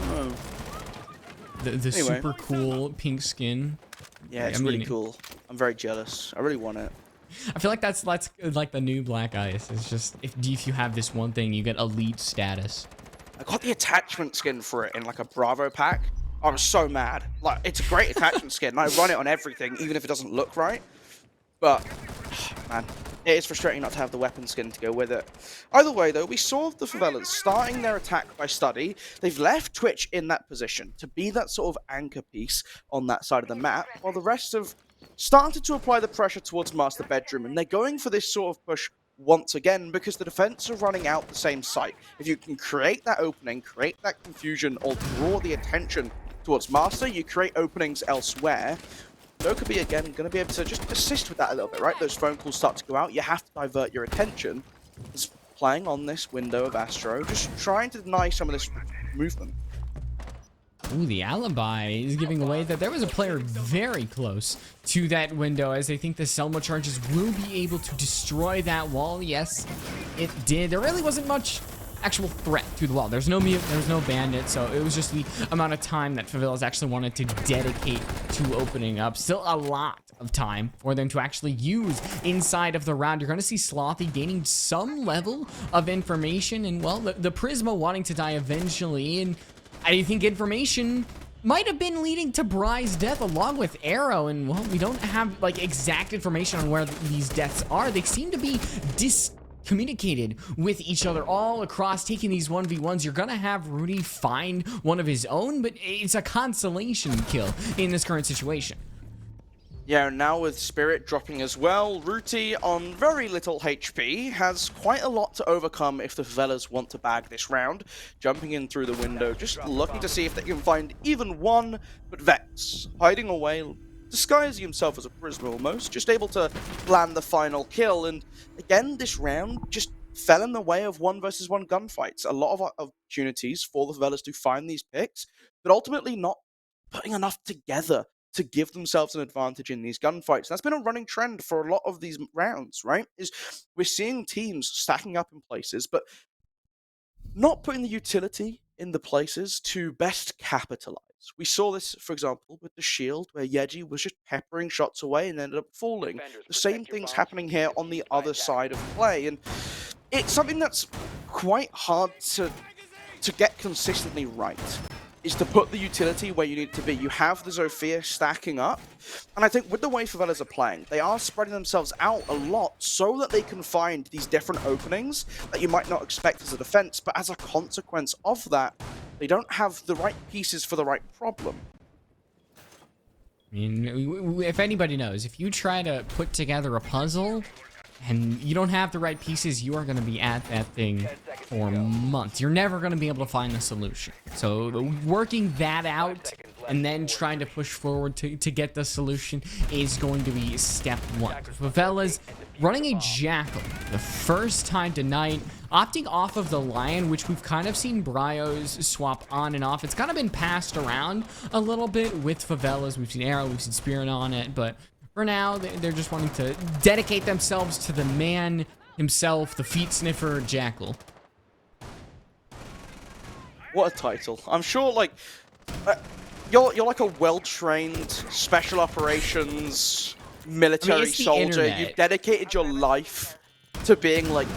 Oh. The anyway. Super cool pink skin. Yeah, it's really cool. I'm very jealous. I really want it. I feel like that's like the new Black Ice. It's just if you have this one thing, you get elite status. I got the attachment skin for it in like a Bravo pack. I was so mad. Like, it's a great attachment skin, and I run it on everything, even if it doesn't look right. But, man, it is frustrating not to have the weapon skin to go with it. Either way, though, we saw the Favelas starting their attack by study. They've left Twitch in that position to be that sort of anchor piece on that side of the map, while the rest have started to apply the pressure towards Master Bedroom, and they're going for this sort of push once again because the defense are running out the same site. If you can create that opening, create that confusion, or draw the attention towards Master, you create openings elsewhere. Joe could be, again, going to be able to just assist with that a little bit, right? Those phone calls start to go out. You have to divert your attention. Just playing on this window of Astro, just trying to deny some of this movement. Ooh, the alibi is giving away that there was a player very close to that window, as they think the Selma charges will be able to destroy that wall. Yes, it did. There really wasn't much actual threat to the wall. There's no mute, there was no bandit, so it was just the amount of time that Favelas actually wanted to dedicate to opening up. Still a lot of time for them to actually use inside of the round. You're going to see Slothy gaining some level of information, and well, the Prisma wanting to die eventually, and I think information might have been leading to Bry's death along with Arrow, and well, we don't have like exact information on where these deaths are. They seem to be communicated with each other all across taking these 1v1s. You're gonna have Rudy find one of his own, but it's a consolation kill in this current situation. Yeah, now with Spirit dropping as well, Ruti on very little HP has quite a lot to overcome if the Favelas want to bag this round. Jumping in through the window, just looking to see if they can find even one, but Vex hiding away, disguising himself as a Prisma almost, just able to land the final kill. And again, this round just fell in the way of 1v1 gunfights. A lot of opportunities for the Favelas to find these picks, but ultimately not putting enough together to give themselves an advantage in these gunfights. That's been a running trend for a lot of these rounds, right? Is we're seeing teams stacking up in places, but not putting the utility in the places to best capitalize. We saw this, for example, with the Shield, where Yeji was just peppering shots away and ended up falling. The same thing's happening here on the other side of play, and it's something that's quite hard to get consistently right, is to put the utility where you need it to be. You have the Zofia stacking up, and I think with the way Favelas are playing, they are spreading themselves out a lot so that they can find these different openings that you might not expect as a defense, but as a consequence of that, they don't have the right pieces for the right problem. I mean, if anybody knows, if you try to put together a puzzle and you don't have the right pieces, you are going to be at that thing for months. You're never going to be able to find the solution. So working that out and then trying to push forward to get the solution is going to be step one. Favelas running a Jackal the first time tonight, opting off of the Lion, which we've kind of seen Bryos swap on and off. It's kind of been passed around a little bit with Favelas. We've seen Arrow, we've seen Spirit on it, but for now, they're just wanting to dedicate themselves to the man himself, the feet sniffer Jackal. What a title. I'm sure, like, you're like a well-trained special operations military soldier. Internet. You've dedicated your life to being, like,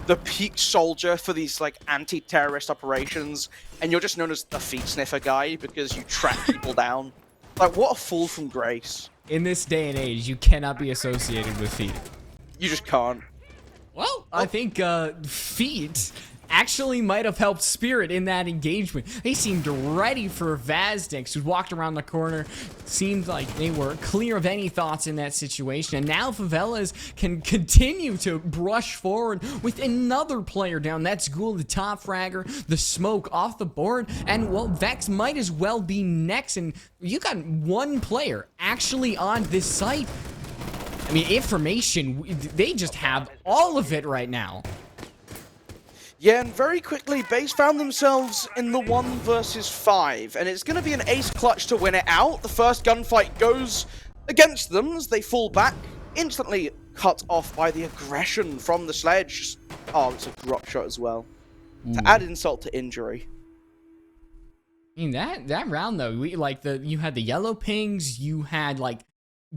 the peak soldier for these, like, anti-terrorist operations, and you're just known as the feet sniffer guy because you track people down. Like, what a fall from grace. In this day and age, you cannot be associated with feet. You just can't. Well, I think feet actually might have helped Spirit in that engagement. They seemed ready for Vazdix, who walked around the corner. Seemed like they were clear of any thoughts in that situation. And now Favelas can continue to brush forward with another player down. That's Ghoul, the top fragger, the smoke off the board. And, well, Vex might as well be next. And you got one player actually on this site. I mean, information, they just have all of it right now. Yeah, and very quickly, Base found themselves in the 1 versus 5, and it's going to be an ace clutch to win it out. The first gunfight goes against them as they fall back, instantly cut off by the aggression from the sledge. Oh, it's a drop shot as well. To add insult to injury. I mean, that round, though, you had the yellow pings, you had, like,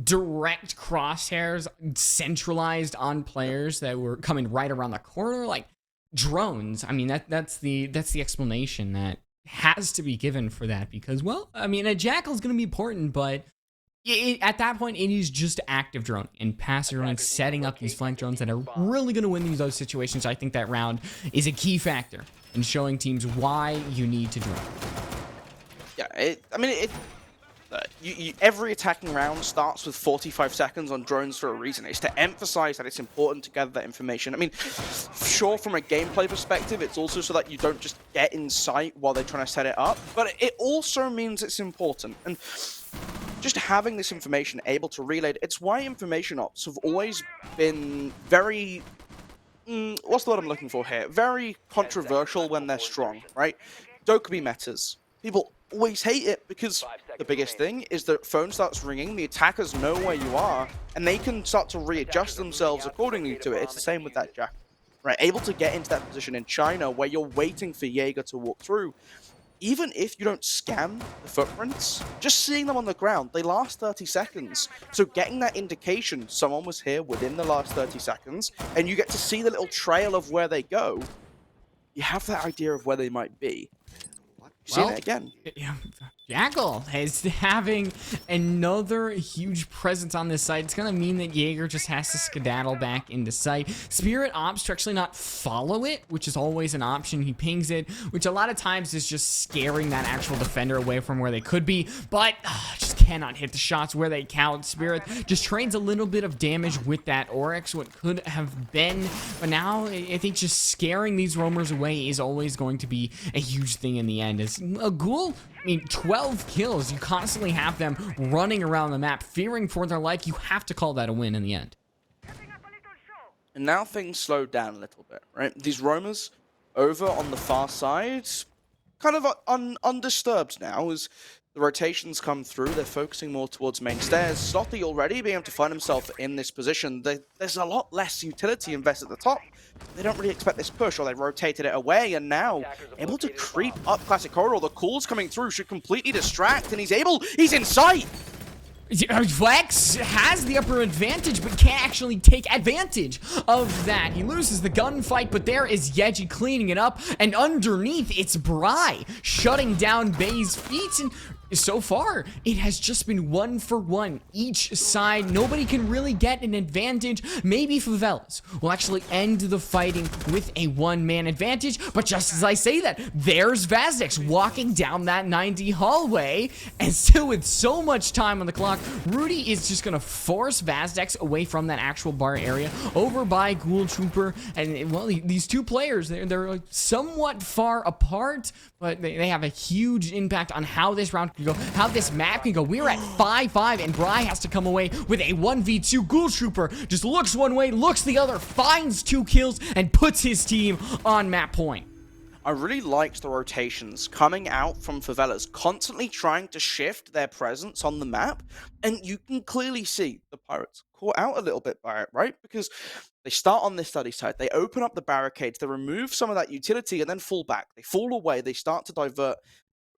direct crosshairs centralized on players that were coming right around the corner, like drones. I mean, that's the explanation that has to be given for that, because, well, I mean, a Jackal is going to be important, but at that point, it is just active drone and passive drone and setting up these flank drones that are really going to win those situations. I think that round is a key factor in showing teams why you need to drone. Yeah, every attacking round starts with 45 seconds on drones for a reason. It's to emphasize that it's important to gather that information. I mean, sure, from a gameplay perspective, it's also so that you don't just get in sight while they're trying to set it up, but it also means it's important. And just having this information able to relay it, it's why information ops have always been very, what's the word I'm looking for here? Very controversial when they're strong, right? Dokkaebi metas. People always hate it because the biggest thing is that phone starts ringing, the attackers know where you are, and they can start to readjust themselves accordingly to it. It's the same with that Jack, right? Able to get into that position in China where you're waiting for Jaeger to walk through. Even if you don't scan the footprints, just seeing them on the ground, they last 30 seconds. So getting that indication someone was here within the last 30 seconds, and you get to see the little trail of where they go, you have that idea of where they might be. Seeing it again. Jackal is having another huge presence on this site. It's going to mean that Jaeger just has to skedaddle back into sight. Spirit opts to actually not follow it, which is always an option. He pings it, which a lot of times is just scaring that actual defender away from where they could be, but just cannot hit the shots where they count. Spirit just trades a little bit of damage with that Oryx, what could have been, but now I think just scaring these roamers away is always going to be a huge thing in the end. As a Ghoul, I mean, 12 kills. You constantly have them running around the map, fearing for their life. You have to call that a win in the end. And now things slow down a little bit, right? These roamers over on the far side, kind of undisturbed now as the rotations come through. They're focusing more towards main stairs. Slothy already being able to find himself in this position. There's a lot less utility invested at the top. They don't really expect this push, or they rotated it away, and now able to creep up Classic Corridor. The calls coming through should completely distract, and he's in sight! Flex has the upper advantage, but can't actually take advantage of that. He loses the gunfight, but there is Yeji cleaning it up, and underneath, it's Bry shutting down Bay's feet, and so far, it has just been 1-for-1 each side. Nobody can really get an advantage. Maybe Favelas will actually end the fighting with a one-man advantage, but just as I say that, there's Vazdex walking down that 90 hallway, and still with so much time on the clock, Rudy is just gonna force Vazdex away from that actual bar area, over by Ghoul Trooper, and well, these two players, they're somewhat far apart, but they have a huge impact on how this round can go, how this map can go. We're at 5-5, and Bry has to come away with a 1v2. Ghoul Trooper just looks one way, looks the other, finds 2 kills, and puts his team on map point. I really liked the rotations coming out from Favelas, constantly trying to shift their presence on the map, and you can clearly see the Pirates caught out a little bit by it, right? Because they start on this study side, they open up the barricades, they remove some of that utility, and then fall back. They fall away, they start to divert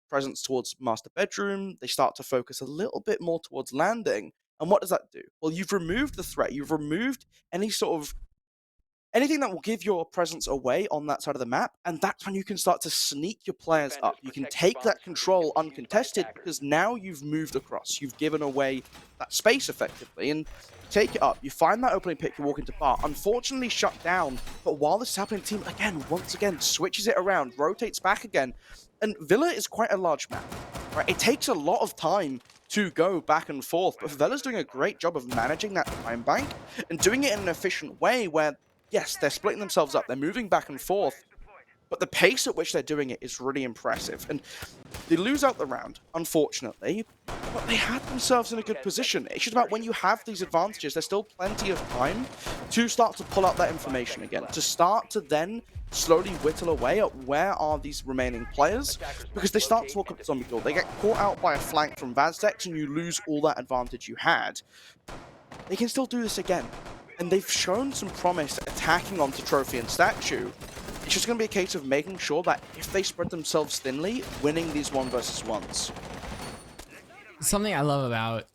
presence towards master bedroom, they start to focus a little bit more towards landing, and what does that do? Well, you've removed the threat, you've removed any sort of anything that will give your presence away on that side of the map, and that's when you can start to sneak your players up. You can take that control uncontested because now you've moved across. You've given away that space effectively, and take it up. You find that opening pick, you walk into bar. Unfortunately shut down, but while this is happening, team once again switches it around, rotates back again, and Villa is quite a large map. Right? It takes a lot of time to go back and forth, but Vela's doing a great job of managing that time bank and doing it in an efficient way where yes, they're splitting themselves up, they're moving back and forth, but the pace at which they're doing it is really impressive. And they lose out the round, unfortunately, but they had themselves in a good position. It's just about when you have these advantages, there's still plenty of time to start to pull out that information again, to start to then slowly whittle away at where are these remaining players, because they start to walk up to Zombie Door. They get caught out by a flank from Vazdex, and you lose all that advantage you had. They can still do this again. And they've shown some promise attacking onto Trophy and Statue. It's just going to be a case of making sure that if they spread themselves thinly, winning these 1v1s. Something I love about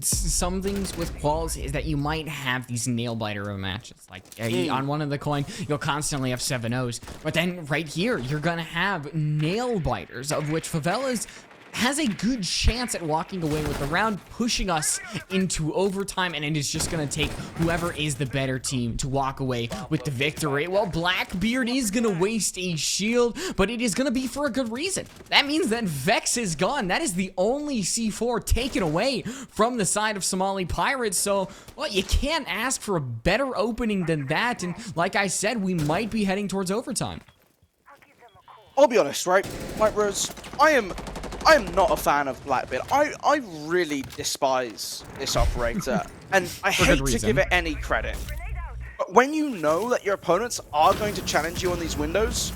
some things with quals is that you might have these nail biter of matches. Like on one of the coin, you'll constantly have 7-0s, but then right here, you're gonna have nail biters, of which Favelas has a good chance at walking away with the round, pushing us into overtime, and it is just gonna take whoever is the better team to walk away with the victory. Well, Blackbeard is gonna waste a shield, but it is gonna be for a good reason. That means that Vex is gone. That is the only C4 taken away from the side of Somali Pirates, so, well, you can't ask for a better opening than that, and like I said, we might be heading towards overtime. I'll be honest, right? White Rose, I am not a fan of Blackbeard. I really despise this operator, and I hate to give it any credit. But when you know that your opponents are going to challenge you on these windows,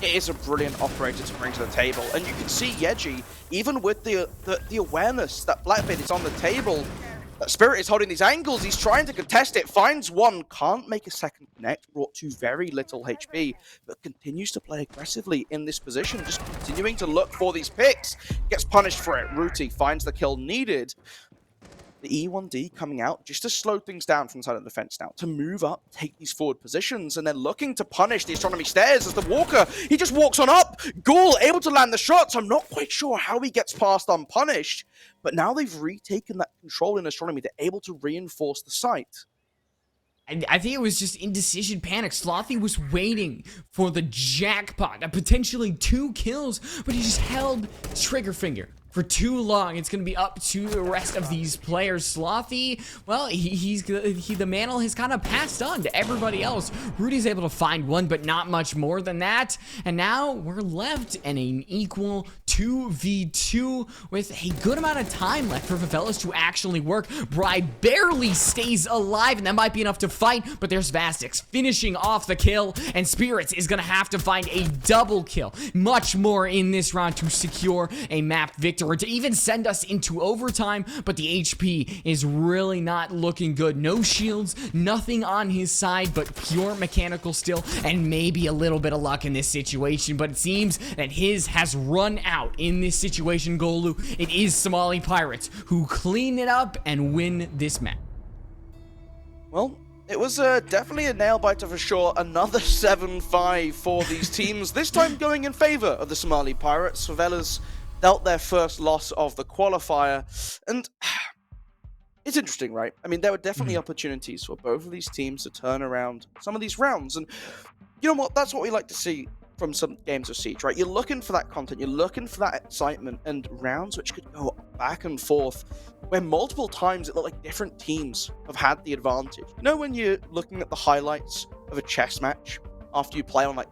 it is a brilliant operator to bring to the table. And you can see Yeji, even with the awareness that Blackbeard is on the table, that Spirit is holding these angles, he's trying to contest it, finds one, can't make a second connect, brought to very little HP, but continues to play aggressively in this position, just continuing to look for these picks, gets punished for it. Ruti finds the kill needed. The E1D coming out just to slow things down from the side of the defense now, to move up, take these forward positions, and then looking to punish the Astronomy Stairs as the Walker, he just walks on up. Ghoul able to land the shots. I'm not quite sure how he gets past unpunished, but now they've retaken that control in Astronomy. They're able to reinforce the site. I think it was just indecision panic. Slothy was waiting for the jackpot, potentially 2 kills, but he just held trigger finger for too long. It's going to be up to the rest of these players. Slothy, well, the mantle has kind of passed on to everybody else. Rudy's able to find one, but not much more than that. And now we're left in an equal 2v2 with a good amount of time left for Favelas to actually work. Bride barely stays alive, and that might be enough to fight, but there's Vastix finishing off the kill, and Spirits is going to have to find a double kill. Much more in this round to secure a map victory, to even send us into overtime, but the HP is really not looking good. No shields, nothing on his side, but pure mechanical still, and maybe a little bit of luck in this situation, but it seems that his has run out in this situation. Golu, it is Somali Pirates who clean it up and win this match. Well, it was definitely a nail-biter for sure. Another 7-5 for these teams, this time going in favor of the Somali Pirates. Favelas dealt their first loss of the qualifier, and it's interesting, right? I mean, there were definitely opportunities for both of these teams to turn around some of these rounds, and you know what? That's what we like to see from some games of Siege, right? You're looking for that content, you're looking for that excitement, and rounds which could go back and forth, where multiple times it looked like different teams have had the advantage. You know when you're looking at the highlights of a chess match after you play on like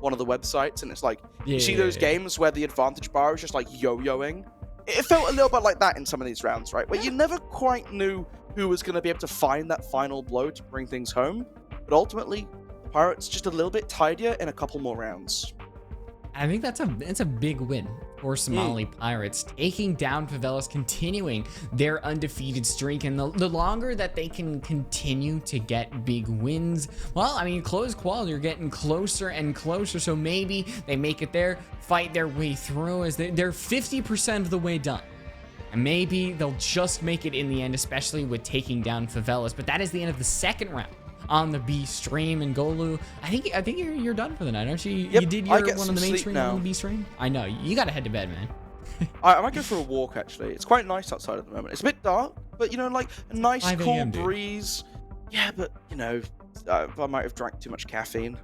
one of the websites, and it's like, you see those games where the advantage bar is just like yo-yoing? It felt a little bit like that in some of these rounds, right? Where you never quite knew who was going to be able to find that final blow to bring things home, but ultimately, Pirates just a little bit tidier in a couple more rounds. I think that's a big win for Somali Pirates, taking down Favelas, continuing their undefeated streak, and the longer that they can continue to get big wins, well, I mean, close qual, you're getting closer and closer, so maybe they make it there, fight their way through, as they're 50% of the way done. And maybe they'll just make it in the end, especially with taking down Favelas, but that is the end of the second round on the B stream. And Golu, I think you're done for the night, aren't you? Yep, you did I your get one some on the main sleep stream now. on the B stream. I know you gotta head to bed, man. I might go for a walk, actually. It's quite nice outside at the moment. It's a bit dark, but you know, like a nice 5 cool a.m., dude. breeze. Yeah, but you know, I might have drank too much caffeine.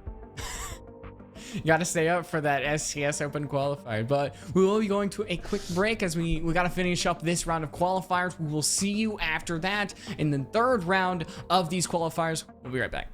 You gotta stay up for that SCS Open qualifier, but we will be going to a quick break as we gotta finish up this round of qualifiers. We will see you after that in the third round of these qualifiers. We'll be right back.